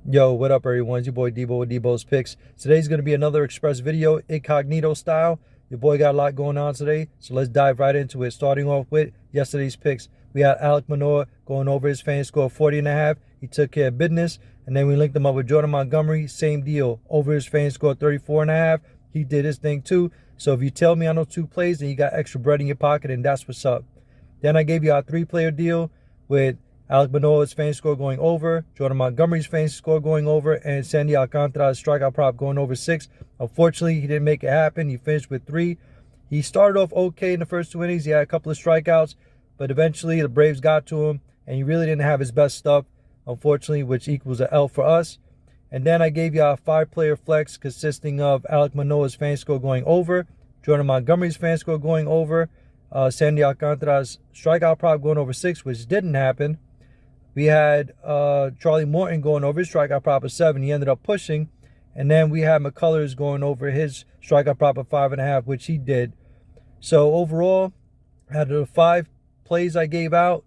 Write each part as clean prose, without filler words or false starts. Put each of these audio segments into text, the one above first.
Yo, what up, everyone? It's your boy Debo with Debo's Picks. Today's going to be another Express video, incognito style. Your boy got a lot going on today, so let's dive right into it. Starting off with yesterday's picks. We had Alec Manoah going over his fan score of 40.5. He took care of business. And then we linked him up with Jordan Montgomery. Same deal. Over his fan score of 34.5. He did his thing too. So if you tell me on those two plays, then you got extra bread in your pocket, and that's what's up. Then I gave you our three-player deal with Alec Manoah's fan score going over, Jordan Montgomery's fan score going over, and Sandy Alcantara's strikeout prop going over 6. Unfortunately, he didn't make it happen. He finished with 3. He started off okay in the first 2 innings. He had a couple of strikeouts, but eventually the Braves got to him, and he really didn't have his best stuff, unfortunately, which equals an L for us. And then I gave you a 5-player flex consisting of Alec Manoah's fan score going over, Jordan Montgomery's fan score going over, Sandy Alcantara's strikeout prop going over 6, which didn't happen. We had Charlie Morton going over his strikeout prop of 7. He ended up pushing. And then we had McCullers going over his strikeout prop of 5.5, which he did. So overall, out of the 5 plays I gave out,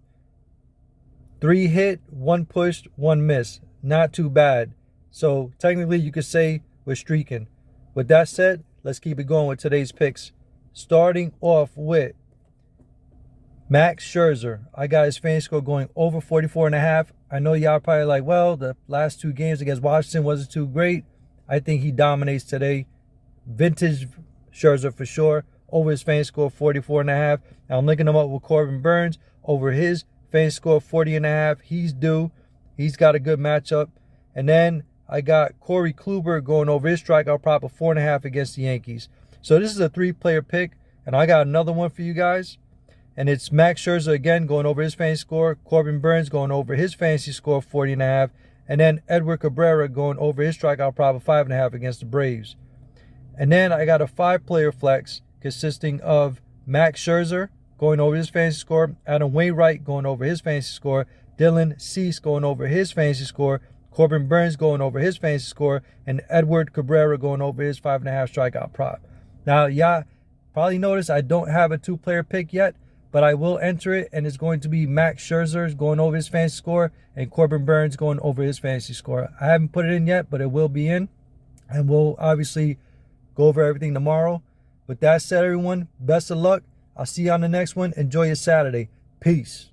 3 hit, 1 pushed, 1 missed. Not too bad. So technically you could say we're streaking. With that said, let's keep it going with today's picks. Starting off with Max Scherzer. I got his fan score going over 44.5. I know y'all probably like, well, the last 2 games against Washington wasn't too great. I think he dominates today. Vintage Scherzer for sure. Over his fan score of 44.5. Now I'm linking him up with Corbin Burns. Over his fan score of 40.5. He's due. He's got a good matchup. And then I got Corey Kluber going over his strikeout prop of 4.5 against the Yankees. So this is a 3-player pick. And I got another one for you guys. And it's Max Scherzer again going over his fantasy score. Corbin Burns going over his fantasy score of 40.5. And then Edward Cabrera going over his strikeout prop of 5.5 against the Braves. And then I got a 5-player flex consisting of Max Scherzer going over his fantasy score. Adam Wainwright going over his fantasy score. Dylan Cease going over his fantasy score. Corbin Burns going over his fantasy score. And Edward Cabrera going over his 5.5 strikeout prop. Now, y'all probably noticed I don't have a 2-player pick yet, but I will enter it, and it's going to be Max Scherzer going over his fantasy score and Corbin Burns going over his fantasy score. I haven't put it in yet, but it will be in, and we'll obviously go over everything tomorrow. With that said, everyone, best of luck. I'll see you on the next one. Enjoy your Saturday. Peace.